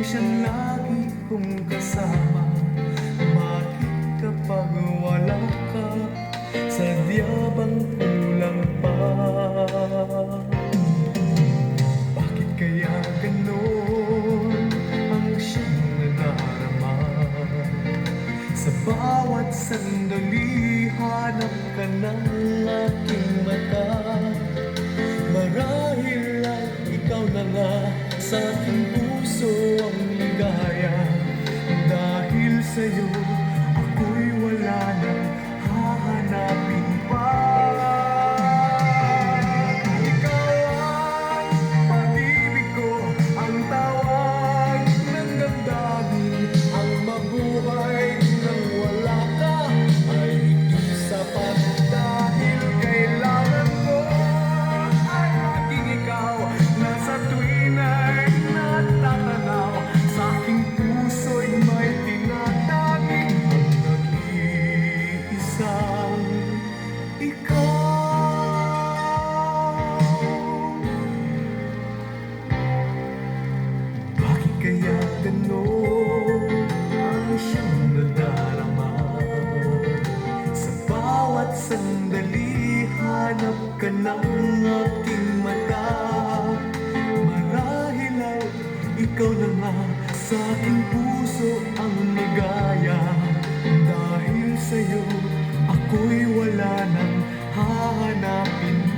siyang lagi kong kasama. Bakit kapag wala ka, sadya bang kulang pa? Bakit kaya ganon ang siyang nadarama? Sa bawat sandali, hanap ka ng aking mata. Marahil ay ikaw na nga sa aking puso ang ligaya. Dahil sa'yo, ako'y wala nang hahanapin pa. Ikaw ang pag-ibig ko, ang tawag ng damdamin. Ang mabuhay nang wala ka ay hindi sapat. Dahil kailangan ko ay laging ikaw na sa tuwin ay natatanaw. Sa aking puso'y may tinatagi ang nag-iisang ikaw. Bakit kaya ganon ang siyang nadarama? Sa bawat sandali, hanap ka ng aking mata. Marahil ay ikaw na nga sa aking puso ang ligaya. Dahil sa'yo, ako'y wala nang hahanapin